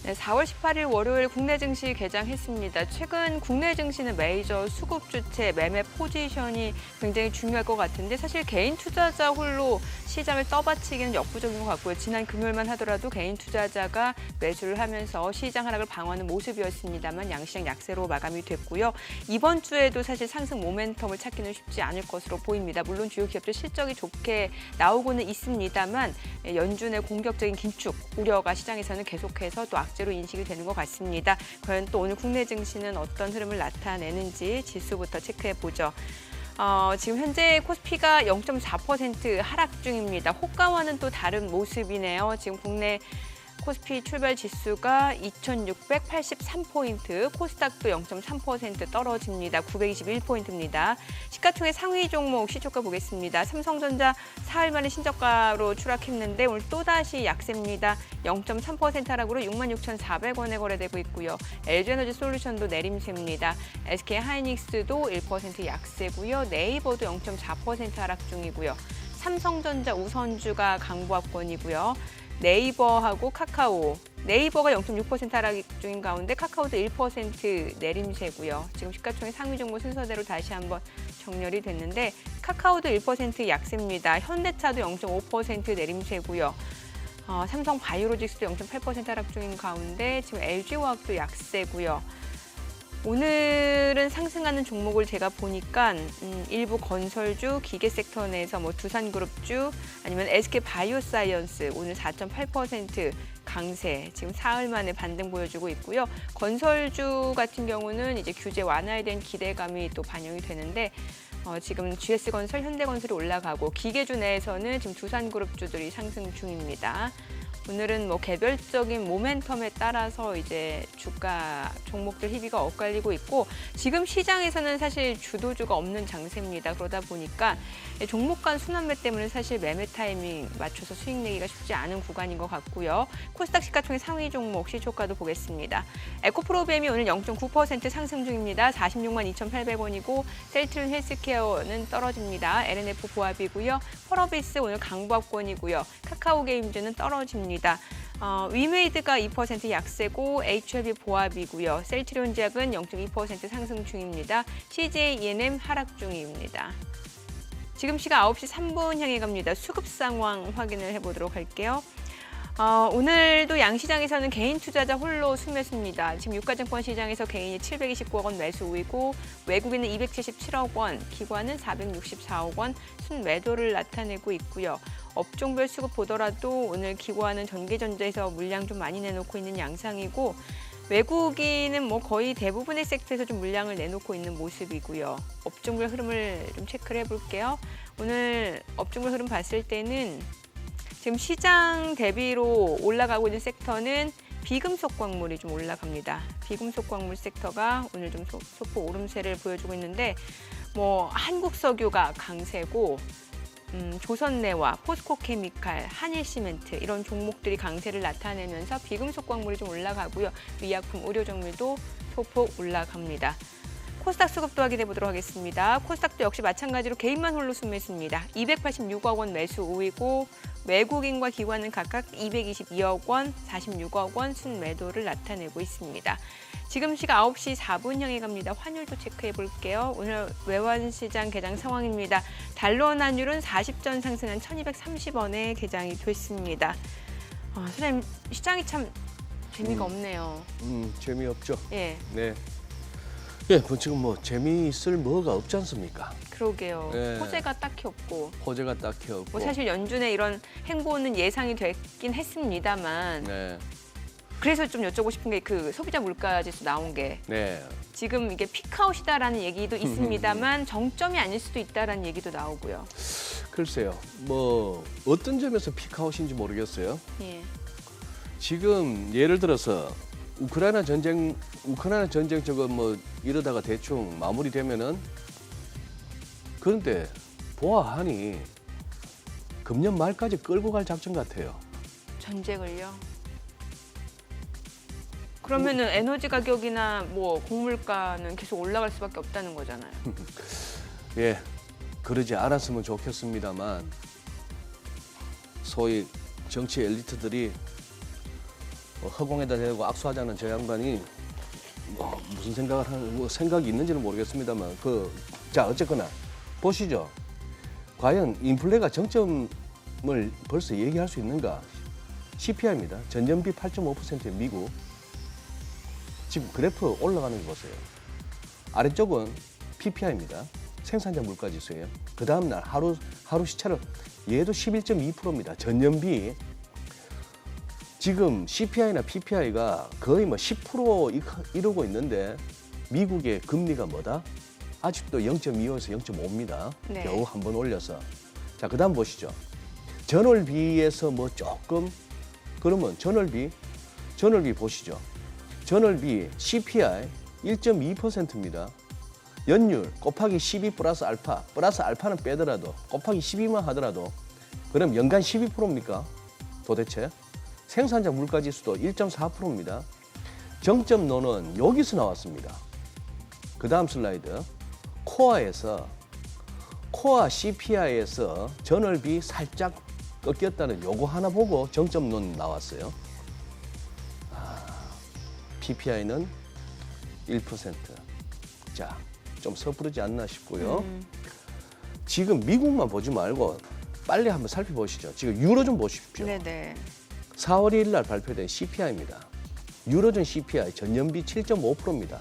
네, 4월 18일 월요일 국내 증시 개장했습니다. 최근 국내 증시는 메이저 수급 주체 매매 포지션이 굉장히 중요할 것 같은데 사실 개인 투자자 홀로 시장을 떠받치기는 역부족인 것 같고요. 지난 금요일만 하더라도 개인 투자자가 매수를 하면서 시장 하락을 방어하는 모습이었습니다만 양시장 약세로 마감이 됐고요. 이번 주에도 사실 상승 모멘텀을 찾기는 쉽지 않을 것으로 보입니다. 물론 주요 기업들 실적이 좋게 나오고는 있습니다만 연준의 공격적인 긴축 우려가 시장에서는 계속해서 또 악재로 인식이 되는 것 같습니다. 과연 또 오늘 국내 증시는 어떤 흐름을 나타내는지 지수부터 체크해 보죠. 지금 현재 코스피가 0.4% 하락 중입니다. 호가와는 또 다른 모습이네요. 지금 국내 코스피 출발 지수가 2,683포인트, 코스닥도 0.3% 떨어집니다. 921포인트입니다. 시가총액 상위 종목 시초가 보겠습니다. 삼성전자 사흘 만에 신저가로 추락했는데 오늘 또다시 약세입니다. 0.3% 하락으로 66,400원에 거래되고 있고요. LG에너지 솔루션도 내림세입니다. SK하이닉스도 1% 약세고요. 네이버도 0.4% 하락 중이고요. 삼성전자 우선주가 강보합권이고요. 네이버하고 카카오, 네이버가 0.6% 하락 중인 가운데 카카오도 1% 내림세고요. 지금 시가총액 상위 종목 순서대로 다시 한번 정렬이 됐는데 카카오도 1% 약세입니다. 현대차도 0.5% 내림세고요. 삼성 바이오로직스도 0.8% 하락 중인 가운데 지금 LG화학도 약세고요. 오늘은 상승하는 종목을 제가 보니까 일부 건설주, 기계 섹터 내에서 뭐 두산그룹주 아니면 SK바이오사이언스 오늘 4.8% 강세, 지금 사흘 만에 반등 보여주고 있고요. 건설주 같은 경우는 이제 규제 완화에 대한 기대감이 또 반영이 되는데 지금 GS건설, 현대건설이 올라가고 기계주 내에서는 지금 두산그룹주들이 상승 중입니다. 오늘은 뭐 개별적인 모멘텀에 따라서 이제 주가 종목들 희비가 엇갈리고 있고 지금 시장에서는 사실 주도주가 없는 장세입니다. 그러다 보니까 종목 간 순환매 때문에 사실 매매 타이밍 맞춰서 수익 내기가 쉽지 않은 구간인 것 같고요. 코스닥 시가총액 상위 종목 시초가도 보겠습니다. 에코프로비엠이 오늘 0.9% 상승 중입니다. 46만 2,800원이고 셀트리온 헬스케어는 떨어집니다. LNF 보합이고요. 펄어비스 오늘 강보합권이고요. 카카오게임즈는 떨어집니다. 위메이드가 2% 약세고 HLB 보합이고요. 셀트리온 제약은 0.2% 상승 중입니다. CJ ENM 하락 중입니다. 지금 시각 9시 3분 향해 갑니다. 수급 상황 확인을 해보도록 할게요. 오늘도 양시장에서는 개인 투자자 홀로 순매수입니다. 지금 유가증권 시장에서 개인이 729억 원 매수 우위고 외국인은 277억 원, 기관은 464억 원 순매도를 나타내고 있고요. 업종별 수급 보더라도 오늘 기관은 전기전자에서 물량 좀 많이 내놓고 있는 양상이고 외국인은 뭐 거의 대부분의 섹터에서 좀 물량을 내놓고 있는 모습이고요. 업종별 흐름을 좀 체크를 해볼게요. 오늘 업종별 흐름 봤을 때는 지금 시장 대비로 올라가고 있는 섹터는 비금속 광물이 좀 올라갑니다. 비금속 광물 섹터가 오늘 좀 소폭 오름세를 보여주고 있는데 뭐 한국석유가 강세고 조선내와 포스코케미칼, 한일시멘트 이런 종목들이 강세를 나타내면서 비금속 광물이 좀 올라가고요. 의약품, 의료정밀도 소폭 올라갑니다. 코스닥 수급도 확인해 보도록 하겠습니다. 코스닥도 역시 마찬가지로 개인만 홀로 순매수입니다. 286억 원 매수 우위고 외국인과 기관은 각각 222억 원, 46억 원 순매도를 나타내고 있습니다. 지금 시각 9시 4분 향해 갑니다. 환율도 체크해 볼게요. 오늘 외환시장 개장 상황입니다. 달러 환율은 40전 상승한 1230원에 개장이 됐습니다. 선생님, 시장이 참 재미가 없네요. 재미없죠. 예. 네. 예, 지금 뭐 재미있을 뭐가 없지 않습니까? 그러게요. 예. 호재가 딱히 없고. 호재가 딱히 없고. 뭐 사실 연준의 이런 행보는 예상이 됐긴 했습니다만 네. 그래서 좀 여쭤보고 싶은 게 그 소비자 물가지수 나온 게 네. 지금 이게 피크아웃이다라는 얘기도 있습니다만 정점이 아닐 수도 있다라는 얘기도 나오고요. 글쎄요. 뭐 어떤 점에서 피크아웃인지 모르겠어요. 예. 지금 예를 들어서 우크라이나 전쟁 저거 뭐 이러다가 대충 마무리되면은 그런데 보아하니 금년 말까지 끌고 갈 작전 같아요. 전쟁을요. 그러면은 에너지 가격이나 뭐 곡물가는 계속 올라갈 수밖에 없다는 거잖아요. 예, 그러지 않았으면 좋겠습니다만 소위 정치 엘리트들이 허공에다 대고 악수하자는 저 양반이 뭐 무슨 생각을 하는 뭐 생각이 있는지는 모르겠습니다만 자 어쨌거나 보시죠. 과연 인플레가 정점을 벌써 얘기할 수 있는가? CPI입니다. 전년비 8.5%의 미국. 지금 그래프 올라가는 거 보세요. 아래쪽은 PPI입니다. 생산자 물가지수예요. 그 다음 날 하루 시차를 얘도 11.2%입니다. 전년비. 지금 CPI나 PPI가 거의 뭐 10% 이러고 있는데 미국의 금리가 뭐다? 아직도 0.25에서 0.5입니다. 네. 겨우 한 번 올려서. 자, 그 다음 보시죠. 전월비에서 뭐 조금 그러면 전월비 보시죠. 전월비 CPI 1.2%입니다. 연율 곱하기 12 플러스 알파는 빼더라도 곱하기 12만 하더라도 그럼 연간 12%입니까? 도대체? 생산자 물가지수도 1.4%입니다. 정점론은 여기서 나왔습니다. 그 다음 슬라이드. 코어 CPI에서 전월비 살짝 꺾였다는 요거 하나 보고 정점론 나왔어요. PPI는 1%. 자, 좀 섣부르지 않나 싶고요. 지금 미국만 보지 말고 빨리 한번 살펴보시죠. 지금 유로 좀 보십시오. 네네. 4월 1일 날 발표된 CPI입니다. 유로존 CPI 전년비 7.5%입니다.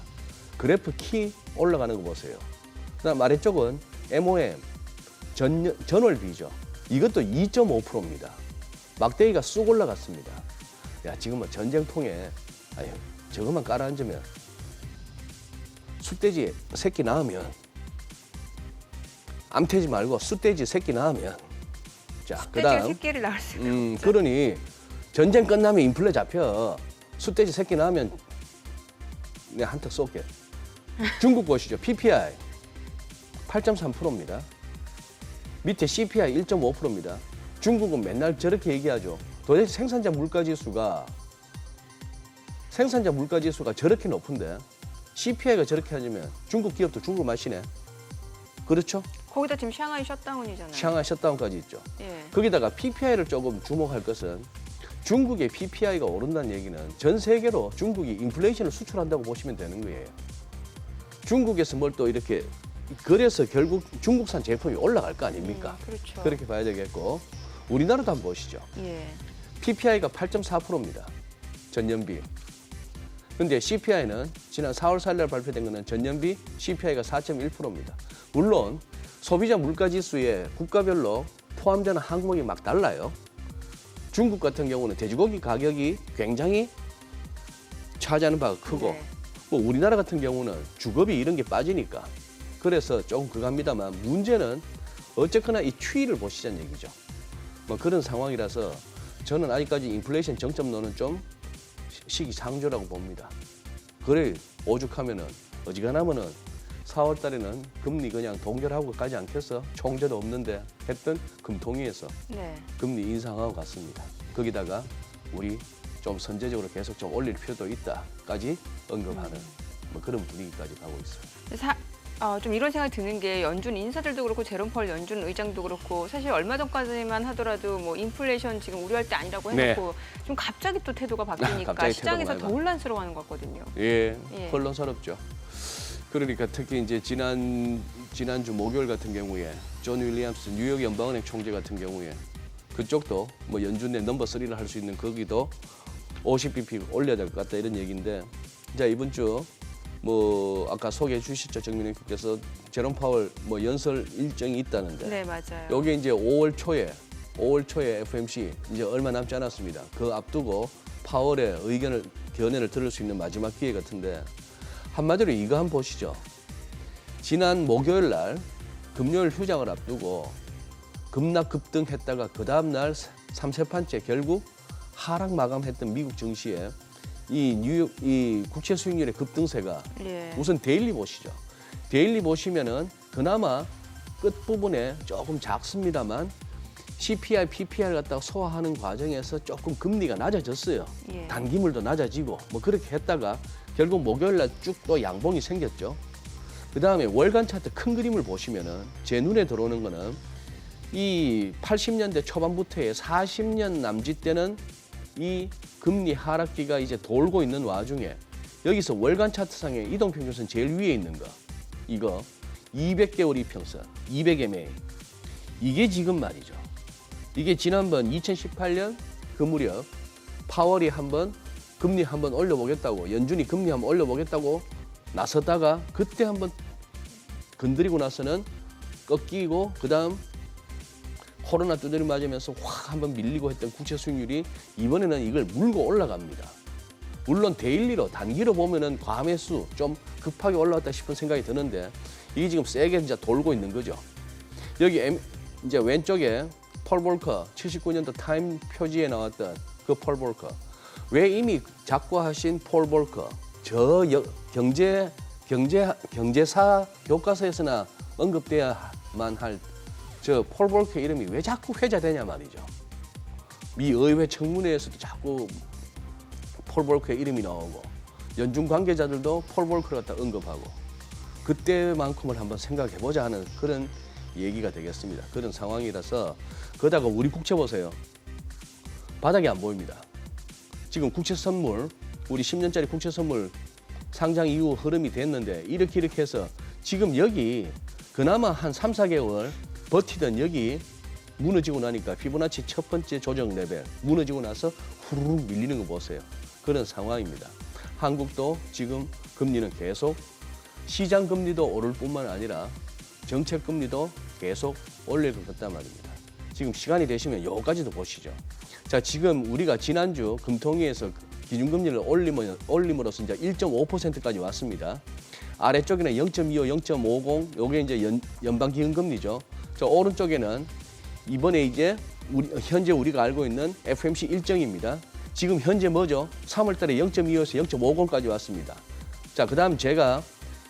그래프 키 올라가는 거 보세요. 그다음 아래쪽은 MOM 전월비죠. 이것도 2.5%입니다. 막대기가 쑥 올라갔습니다. 야, 지금 뭐 전쟁통에 아유, 저것만 깔아앉으면 숫돼지 새끼 낳으면 암태지 말고 숫돼지 새끼 낳으면 자, 숫돼지가 그다음 새끼를 낳을 수가 없죠. 그러니 전쟁 끝나면 인플레 잡혀 숫돼지 새끼 낳으면 내가 한턱 쏠게. 중국 보시죠. PPI 8.3%입니다. 밑에 CPI 1.5%입니다. 중국은 맨날 저렇게 얘기하죠. 도대체 생산자 물가지수가 저렇게 높은데 CPI가 저렇게 하면 중국 기업도 중국을 마시네. 그렇죠? 거기다 지금 샹하이 셧다운이잖아요. 샹하이 셧다운까지 있죠. 예. 거기다가 PPI를 조금 주목할 것은 중국의 PPI가 오른다는 얘기는 전 세계로 중국이 인플레이션을 수출한다고 보시면 되는 거예요. 중국에서 뭘 또 이렇게 그래서 결국 중국산 제품이 올라갈 거 아닙니까? 그렇죠. 그렇게 봐야 되겠고 우리나라도 한번 보시죠. 예. PPI가 8.4%입니다. 전년비. 근데 CPI는 지난 4월 4일 날 발표된 거는 전년비 CPI가 4.1%입니다. 물론 소비자 물가지수에 국가별로 포함되는 항목이 막 달라요. 중국 같은 경우는 돼지고기 가격이 굉장히 차지하는 바가 크고 네. 뭐 우리나라 같은 경우는 주거비 이런 게 빠지니까 그래서 조금 그겁니다만 문제는 어쨌거나 이 추이를 보시자는 얘기죠. 뭐 그런 상황이라서 저는 아직까지 인플레이션 정점론은 좀 시기상조라고 봅니다. 그래 오죽하면은 어지간하면은 4월 달에는 금리 그냥 동결하고 가지 않겠어? 총재도 없는데 했던 금통위에서 네. 금리 인상하고 갔습니다. 거기다가 우리 좀 선제적으로 계속 좀 올릴 필요도 있다까지 언급하는 뭐 그런 분위기까지 가고 있어요. 좀 이런 생각이 드는 게 연준 인사들도 그렇고 제롬 펄 연준 의장도 그렇고 사실 얼마 전까지만 하더라도 뭐 인플레이션 지금 우려할 때 아니라고 해놓고 좀 갑자기 또 태도가 바뀌니까 갑자기 시장에서 태도가 더 혼란스러워하는 것 같거든요. 예, 예. 혼란스럽죠. 그러니까 특히 이제 지난주 목요일 같은 경우에 존 윌리엄스 뉴욕 연방은행 총재 같은 경우에 그쪽도 뭐 연준 내 넘버 3를 할 수 있는 거기도 50bp 올려야 될 것 같다 이런 얘기인데 자 이번 주 뭐 아까 소개해 주셨죠 정민님께서 제롬 파월 뭐 연설 일정이 있다는데 네, 맞아요. 여기 이제 5월 초에 FOMC 이제 얼마 남지 않았습니다. 그 앞두고 파월의 견해를 들을 수 있는 마지막 기회 같은데 한마디로 이거 한번 보시죠. 지난 목요일 날 금요일 휴장을 앞두고 급락 급등했다가 그 다음 날 3세판째 결국 하락 마감했던 미국 증시에 이 국채 수익률의 급등세가 예. 우선 데일리 보시죠. 데일리 보시면은 그나마 끝부분에 조금 작습니다만 CPI, PPI를 갖다가 소화하는 과정에서 조금 금리가 낮아졌어요. 예. 단기물도 낮아지고 뭐 그렇게 했다가 결국 목요일 날 쭉 또 양봉이 생겼죠. 그다음에 월간 차트 큰 그림을 보시면은 제 눈에 들어오는 거는 이 80년대 초반부터의 40년 남짓 되는 이 금리 하락기가 이제 돌고 있는 와중에 여기서 월간 차트상의 이동평균선 제일 위에 있는 거 이거 200개월 이평선 200MA 이게 지금 말이죠. 이게 지난번 2018년 그 무렵 파월이 한번 금리 한번 올려보겠다고 연준이 금리 한번 올려보겠다고 나섰다가 그때 한번 건드리고 나서는 꺾이고 그다음 코로나 두드려 맞으면서 확 한번 밀리고 했던 국채 수익률이 이번에는 이걸 물고 올라갑니다. 물론 데일리로 단기로 보면은 과매수 좀 급하게 올라왔다 싶은 생각이 드는데 이게 지금 세게 이제 돌고 있는 거죠. 여기 이제 왼쪽에 폴 볼커 79년도 타임 표지에 나왔던 그 폴 볼커 왜 이미 작고하신 폴 볼커 저 경제사 교과서에서나 언급돼야만 할 저 폴 볼커 이름이 왜 자꾸 회자되냐 말이죠. 미 의회 청문회에서도 자꾸 폴 볼커의 이름이 나오고 연준 관계자들도 폴 볼커를 갖다 언급하고 그때만큼을 한번 생각해보자 하는 그런 얘기가 되겠습니다. 그런 상황이라서 거다가 우리 국채 보세요. 바닥이 안 보입니다. 지금 국채 선물 우리 10년짜리 국채 선물 상장 이후 흐름이 됐는데 이렇게 해서 지금 여기 그나마 한 3, 4개월 버티던 여기 무너지고 나니까 피보나치 첫 번째 조정 레벨 무너지고 나서 후루룩 밀리는 거 보세요. 그런 상황입니다. 한국도 지금 금리는 계속 시장 금리도 오를 뿐만 아니라 정책 금리도 계속 올릴 것 같단 말입니다. 지금 시간이 되시면 요까지도 보시죠. 자, 지금 우리가 지난주 금통위에서 기준금리를 올림으로써 이제 1.5%까지 왔습니다. 아래쪽에는 0.25, 0.50, 요게 이제 연방기금금리죠. 저 오른쪽에는 이번에 이제 현재 우리가 알고 있는 FOMC 일정입니다. 지금 현재 뭐죠? 3월달에 0.25에서 0.50까지 왔습니다. 자, 그다음 제가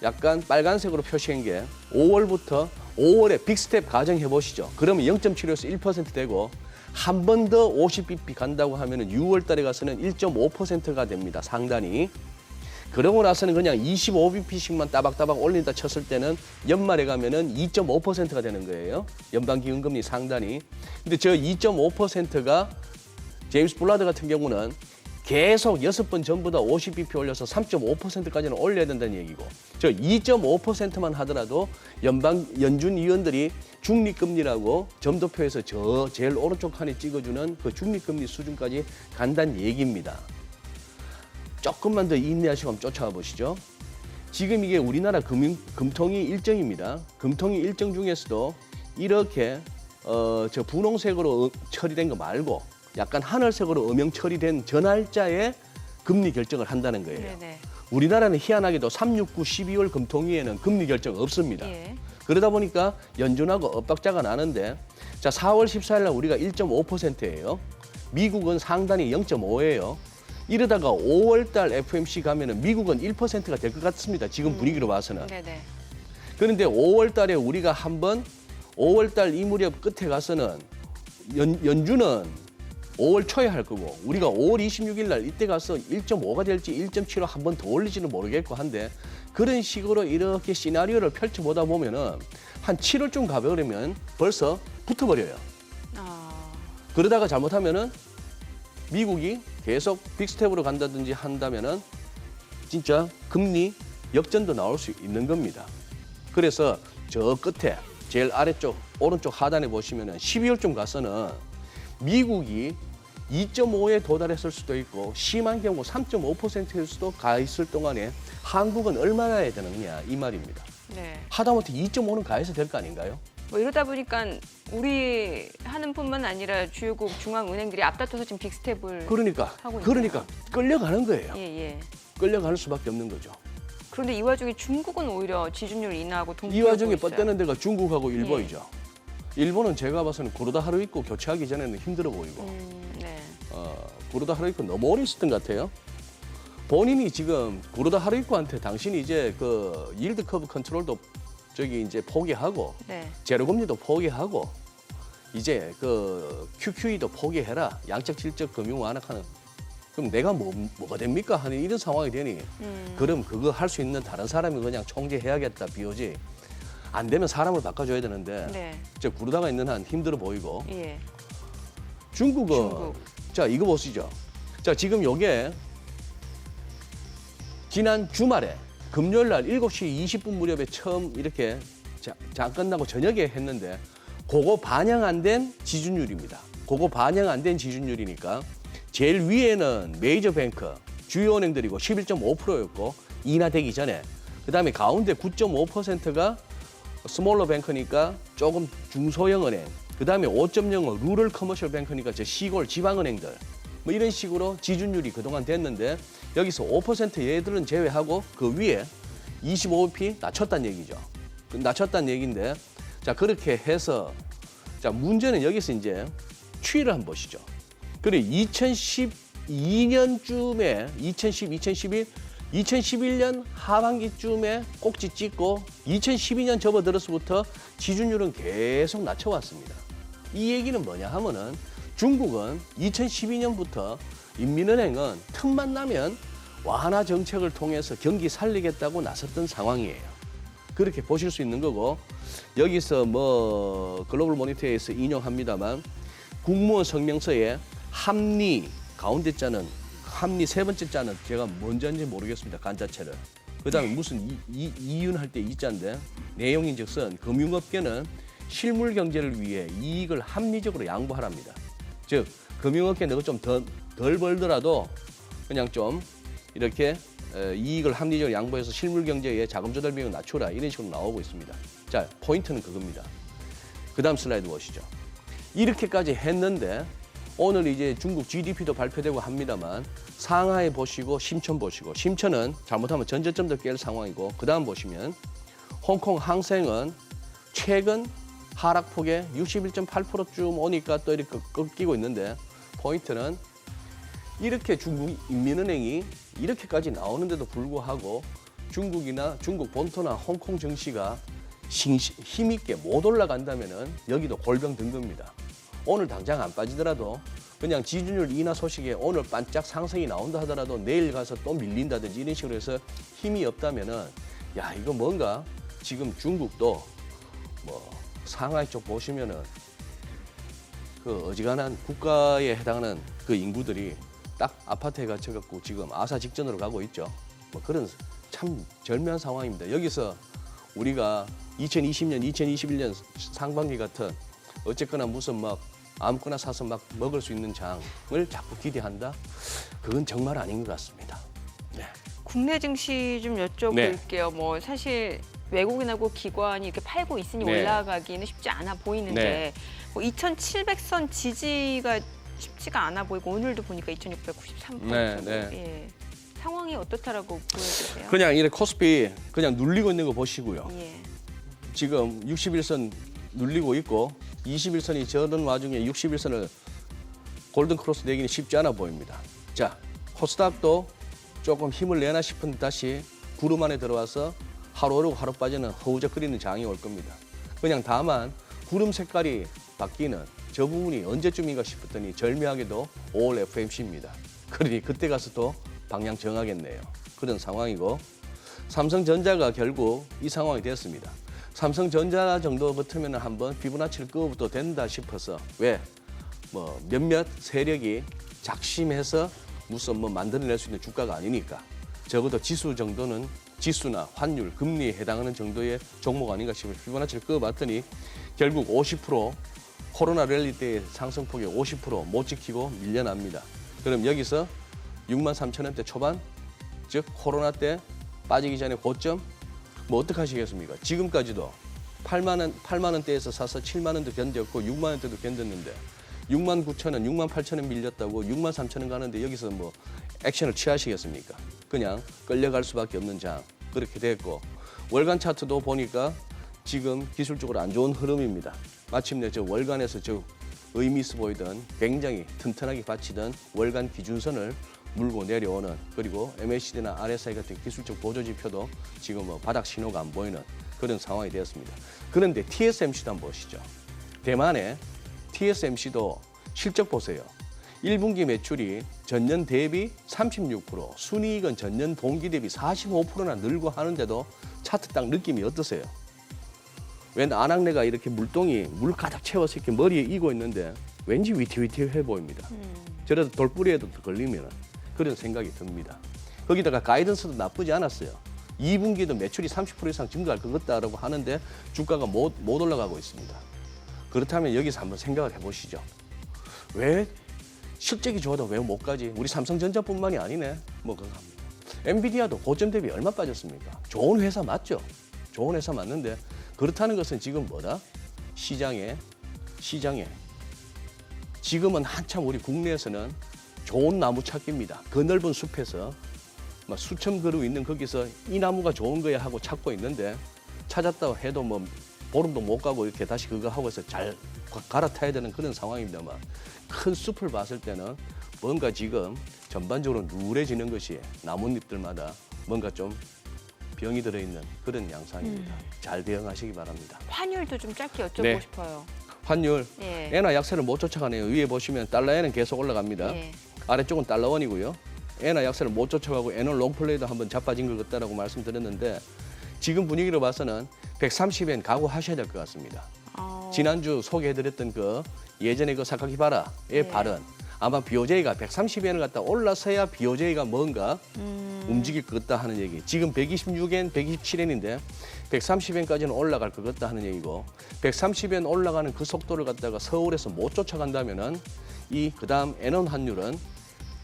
약간 빨간색으로 표시한 게 5월에 빅스텝 가정해 보시죠. 그러면 0.75에서 1% 되고 한 번 더 50bp 간다고 하면은 6월달에 가서는 1.5%가 됩니다. 상단이. 그러고 나서는 그냥 25bp씩만 따박따박 올린다 쳤을 때는 연말에 가면은 2.5%가 되는 거예요. 연방기금금리 상단이. 근데 저 2.5%가 제임스 블라드 같은 경우는 계속 6번 전부 다 50bp 올려서 3.5%까지는 올려야 된다는 얘기고 저 2.5%만 하더라도 연준 위원들이 중립금리라고 점도표에서 저 제일 오른쪽 칸에 찍어주는 그 중립금리 수준까지 간다는 얘기입니다. 조금만 더 인내하시고 한번 쫓아와 보시죠. 지금 이게 우리나라 금통위 일정입니다. 금통위 일정 중에서도 이렇게 저 분홍색으로 처리된 거 말고 약간 하늘색으로 음영 처리된 전날짜에 금리 결정을 한다는 거예요. 네네. 우리나라는 희한하게도 3, 6, 9, 12월 금통위에는 금리 결정 없습니다. 예. 그러다 보니까 연준하고 엇박자가 나는데 자 4월 14일 날 우리가 1.5%예요. 미국은 상단이 0.5예요. 이러다가 5월 달 FOMC 가면은 미국은 1%가 될 것 같습니다. 지금 분위기로 봐서는. 네네. 그런데 5월 달에 우리가 한번 5월 달 이 무렵 끝에 가서는 연준은 5월 초에 할 거고 우리가 5월 26일 날 이때 가서 1.5가 될지 1.75 한 번 더 올리지는 모르겠고 한데 그런 식으로 이렇게 시나리오를 펼쳐보다 보면은 한 7월쯤 가버리면 벌써 붙어버려요. 그러다가 잘못하면은 미국이 계속 빅스텝으로 간다든지 한다면은 진짜 금리 역전도 나올 수 있는 겁니다. 그래서 저 끝에 제일 아래쪽 오른쪽 하단에 보시면은 12월쯤 가서는 미국이 2.5에 도달했을 수도 있고 심한 경우 3.5%일 수도 가 있을 동안에 한국은 얼마나 해야 되느냐 이 말입니다. 네. 하다못해 2.5는 가해서 될 거 아닌가요? 뭐 이러다 보니까 우리 하는 뿐만 아니라 주요국 중앙은행들이 앞다퉈서 지금 빅스텝을 그러니까 하고 있네요. 그러니까 끌려가는 거예요. 예. 끌려가는 수밖에 없는 거죠. 그런데 이 와중에 중국은 오히려 지준율 인하하고 이 동결하고 와중에 있어요. 뻗대는 데가 중국하고 일본이죠. 일본은 제가 봐서는 구르다 하루이코 교체하기 전에는 힘들어 보이고 네. 구르다 하루이코 너무 오래 있었던 것 같아요. 본인이 지금 구르다 하루이코한테 당신이 이제 그 일드 커브 컨트롤도 저기 이제 포기하고 네. 제로금리도 포기하고 이제 그 QQE도 포기해라. 양적 질적 금융 완화하는 그럼 내가 뭐가 됩니까? 하는 이런 상황이 되니 그럼 그거 할 수 있는 다른 사람이 그냥 총재해야겠다 비오지. 안 되면 사람을 바꿔줘야 되는데 네. 저 구르다가 있는 한 힘들어 보이고 예. 중국은 중국. 자 이거 보시죠. 자 지금 요게 지난 주말에 금요일 날 7시 20분 무렵에 처음 이렇게 장 끝나고 저녁에 했는데 그거 반영 안 된 지준율입니다. 그거 반영 안 된 지준율이니까 제일 위에는 메이저 뱅크 주요 은행들이고 11.5%였고 인하되기 전에 그다음에 가운데 9.5%가 스몰러 뱅크니까 조금 중소형 은행 그다음에 5.0은 루럴 커머셜 뱅크니까 저 시골 지방은행들 뭐 이런 식으로 지준율이 그동안 됐는데 여기서 5% 얘들은 제외하고 그 위에 25bp 낮췄다는 얘기죠. 낮췄다는 얘기인데 자 그렇게 해서 자 문제는 여기서 이제 추이를 한번 보시죠. 그래 2012년쯤에 2010, 2011, 2011년 하반기쯤에 꼭지 찍고 2012년 접어들어서부터 지준율은 계속 낮춰왔습니다. 이 얘기는 뭐냐 하면은 중국은 2012년부터 인민은행은 틈만 나면 완화 정책을 통해서 경기 살리겠다고 나섰던 상황이에요. 그렇게 보실 수 있는 거고 여기서 뭐 글로벌 모니터에서 인용합니다만 국무원 성명서에 합리 가운데 자는 합리 세 번째 자는 제가 뭔지인지 모르겠습니다. 간 자체를. 그다음에 무슨 이윤할 때 이자인데 내용인즉슨 금융업계는 실물 경제를 위해 이익을 합리적으로 양보하랍니다. 즉 금융업계 너가 좀 덜 벌더라도 그냥 좀 이렇게 이익을 합리적으로 양보해서 실물 경제에 자금 조달 비용을 낮추라 이런 식으로 나오고 있습니다. 자, 포인트는 그겁니다. 그다음 슬라이드 보시죠. 이렇게까지 했는데 오늘 이제 중국 GDP도 발표되고 합니다만 상하이 보시고 심천 보시고 심천은 잘못하면 전저점도 깰 상황이고 그다음 보시면 홍콩 항생은 최근 하락폭에 61.8%쯤 오니까 또 이렇게 꺾이고 있는데 포인트는 이렇게 중국 인민은행이 이렇게까지 나오는데도 불구하고 중국이나 중국 본토나 홍콩 증시가 힘있게 못 올라간다면은 여기도 골병 든 겁니다. 오늘 당장 안 빠지더라도 그냥 지준율 인하 소식에 오늘 반짝 상승이 나온다 하더라도 내일 가서 또 밀린다든지 이런 식으로 해서 힘이 없다면은 야 이거 뭔가 지금 중국도 뭐 상하이 쪽 보시면은 그 어지간한 국가에 해당하는 그 인구들이 딱 아파트에 갇혀갖고 지금 아사 직전으로 가고 있죠. 뭐 그런 참 절묘한 상황입니다. 여기서 우리가 2020년, 2021년 상반기 같은 어쨌거나 무슨 막 아무거나 사서 막 먹을 수 있는 장을 자꾸 기대한다? 그건 정말 아닌 것 같습니다. 네. 국내 증시 좀 여쭤볼게요. 뭐 사실 외국인하고 기관이 이렇게 팔고 있으니 네. 올라가기는 쉽지 않아 보이는데 네. 뭐 2,700선 지지가 쉽지가 않아 보이고 오늘도 보니까 2,693포인트. 네. 예. 상황이 어떻다라고 보여주세요? 그냥 이렇게 코스피 그냥 눌리고 있는 거 보시고요. 예. 지금 61선 눌리고 있고 21선이 저런 와중에 61선을 골든 크로스 내기는 쉽지 않아 보입니다. 자, 코스닥도 조금 힘을 내나 싶은데 다시 구름 안에 들어와서 하루 오르고 하루 빠지는 허우적거리는 장이 올 겁니다. 그냥 다만 구름 색깔이 바뀌는 저 부분이 언제쯤인가 싶었더니 절묘하게도 5월 FMC입니다. 그러니 그때 가서 또 방향 정하겠네요. 그런 상황이고 삼성전자가 결국 이 상황이 됐습니다. 삼성전자 정도 붙으면 한번 피부나치를 끄어도 된다 싶어서 왜? 뭐 몇몇 세력이 작심해서 무슨 뭐 만들어낼 수 있는 주가가 아니니까 적어도 지수 정도는 지수나 환율, 금리에 해당하는 정도의 종목 아닌가 싶어요. 피부나치를 끄어봤더니 결국 50% 코로나 랠리 때의 상승폭이 50% 못 지키고 밀려납니다. 그럼 여기서 63,000원대 초반, 즉 코로나 때 빠지기 전에 고점, 뭐 어떡하시겠습니까? 지금까지도 8만 원대에서 사서 7만 원도 견뎠고 6만 원대도 견뎠는데 69,000원, 68,000원 밀렸다고 63,000원 가는데 여기서 뭐 액션을 취하시겠습니까? 그냥 끌려갈 수밖에 없는 장 그렇게 됐고 월간 차트도 보니까 지금 기술적으로 안 좋은 흐름입니다. 마침내 저 월간에서 저 의미 있어 보이던 굉장히 튼튼하게 받치던 월간 기준선을 물고 내려오는 그리고 MACD나 RSI 같은 기술적 보조 지표도 지금 뭐 바닥 신호가 안 보이는 그런 상황이 되었습니다. 그런데 TSMC도 한번 보시죠. 대만의 TSMC도 실적 보세요. 1분기 매출이 전년 대비 36%, 순이익은 전년 동기 대비 45%나 늘고 하는데도 차트 딱 느낌이 어떠세요? 웬 안악내가 이렇게 물동이 물 가득 채워서 이렇게 머리에 이고 있는데 왠지 위태위태해 보입니다. 저래도 돌뿌리에도 걸리면 그런 생각이 듭니다. 거기다가 가이던스도 나쁘지 않았어요. 2분기에도 매출이 30% 이상 증가할 것 같다라고 하는데 주가가 못 올라가고 있습니다. 그렇다면 여기서 한번 생각을 해보시죠. 왜 실적이 좋아도 왜 못 가지? 우리 삼성전자뿐만이 아니네. 뭐 그거 합니다. 엔비디아도 고점 대비 얼마 빠졌습니까? 좋은 회사 맞죠? 좋은 회사 맞는데 그렇다는 것은 지금 뭐다? 시장에 지금은 한참 우리 국내에서는 좋은 나무 찾기입니다. 그 넓은 숲에서 막 수천 그루 있는 거기서 이 나무가 좋은 거야 하고 찾고 있는데 찾았다고 해도 뭐 보름도 못 가고 이렇게 다시 그거 하고 해서 잘 갈아타야 되는 그런 상황입니다만 큰 숲을 봤을 때는 뭔가 지금 전반적으로 누래지는 것이 나뭇잎들마다 뭔가 좀 병이 들어있는 그런 양상입니다. 잘 대응하시기 바랍니다. 환율도 좀 짧게 여쭤보고 네. 싶어요. 환율, 예. 엔화 약세를 못 쫓아가네요. 위에 보시면 달러엔은 계속 올라갑니다. 예. 아래쪽은 달러원이고요. 엔화 약세를 못 쫓아가고 엔화 롱플레이도 한번 자빠진 것 같다라고 말씀드렸는데 지금 분위기로 봐서는 130엔 각오하셔야 될 것 같습니다. 지난주 소개해드렸던 그 예전에 그 사카키바라의 네. 발언 아마 BOJ가 130엔을 갖다 올라서야 BOJ가 뭔가 움직일 것 같다 하는 얘기. 지금 126엔, 127엔인데 130엔까지는 올라갈 것 같다 하는 얘기고 130엔 올라가는 그 속도를 갖다가 서울에서 못 쫓아간다면은 그다음 엔원 환율은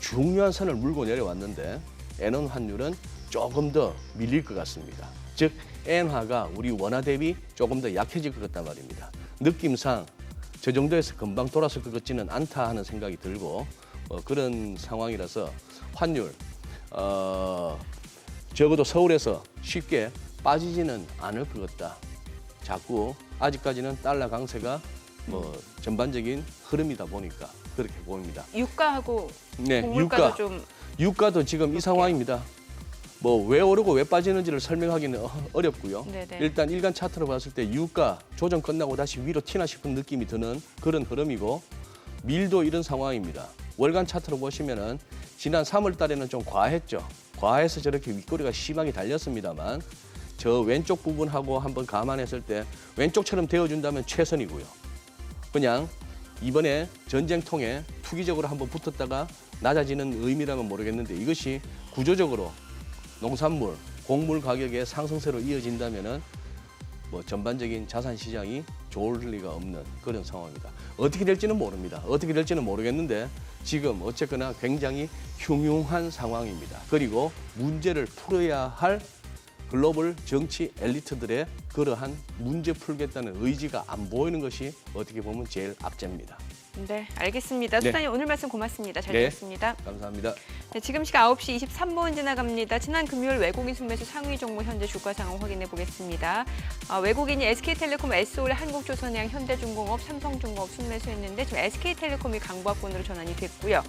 중요한 선을 물고 내려왔는데 엔원 환율은 조금 더 밀릴 것 같습니다. 즉 엔화가 우리 원화 대비 조금 더 약해질 것 같단 말입니다. 느낌상 저 정도에서 금방 돌아설 것 같지는 않다 하는 생각이 들고 그런 상황이라서 환율 적어도 서울에서 쉽게 빠지지는 않을 것 같다. 자꾸 아직까지는 달러 강세가 전반적인 흐름이다 보니까 그렇게 보입니다. 유가하고 네, 곡물가도 좀 유가도 지금 이 상황입니다. 왜 오르고 왜 빠지는지를 설명하기는 어렵고요. 네네. 일단 일간 차트로 봤을 때 유가 조정 끝나고 다시 위로 튀나 싶은 느낌이 드는 그런 흐름이고 밀도 이런 상황입니다. 월간 차트로 보시면은 지난 3월 달에는 좀 과했죠. 과해서 저렇게 윗꼬리가 심하게 달렸습니다만 저 왼쪽 부분하고 한번 감안했을 때 왼쪽처럼 되어준다면 최선이고요. 그냥 이번에 전쟁통에 투기적으로 한번 붙었다가 낮아지는 의미라면 모르겠는데 이것이 구조적으로 농산물, 곡물 가격의 상승세로 이어진다면은 전반적인 자산 시장이 좋을 리가 없는 그런 상황입니다. 어떻게 될지는 모릅니다. 어떻게 될지는 모르겠는데 지금 어쨌거나 굉장히 흉흉한 상황입니다. 그리고 문제를 풀어야 할 글로벌 정치 엘리트들의 그러한 문제 풀겠다는 의지가 안 보이는 것이 어떻게 보면 제일 악재입니다. 네, 알겠습니다. 네. 수사님 오늘 말씀 고맙습니다. 잘 네. 들었습니다. 감사합니다. 네, 지금 시각 9시 23분 지나갑니다. 지난 금요일 외국인 순매수 상위 종목 현재 주가 상황 확인해 보겠습니다. 외국인이 SK텔레콤, SOL, 한국조선해양, 현대중공업, 삼성중공업 순매수했는데 지금 SK텔레콤이 강보합권으로 전환이 됐고요.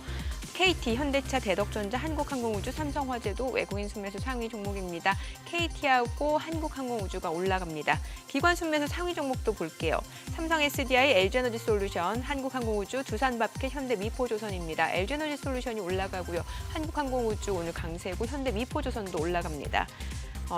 KT, 현대차, 대덕전자, 한국항공우주, 삼성화재도 외국인 순매수 상위 종목입니다. KT하고 한국항공우주가 올라갑니다. 기관 순매수 상위 종목도 볼게요. 삼성 SDI, LG에너지솔루션, 한국항공우주, 두산밥켓, 현대미포조선입니다. LG에너지솔루션이 올라가고요. 한국항공우주 오늘 강세고 현대미포조선도 올라갑니다.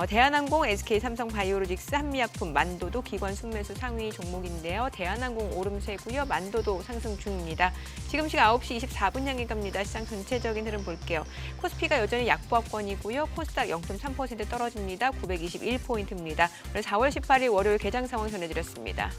대한항공, SK, 삼성바이오로직스, 한미약품, 만도도 기관 순매수 상위 종목인데요. 대한항공 오름세고요. 만도도 상승 중입니다. 지금 시각 9시 24분 향해 갑니다. 시장 전체적인 흐름 볼게요. 코스피가 여전히 약보합권이고요. 코스닥 0.3% 떨어집니다. 921포인트입니다. 오늘 4월 18일 월요일 개장 상황 전해드렸습니다.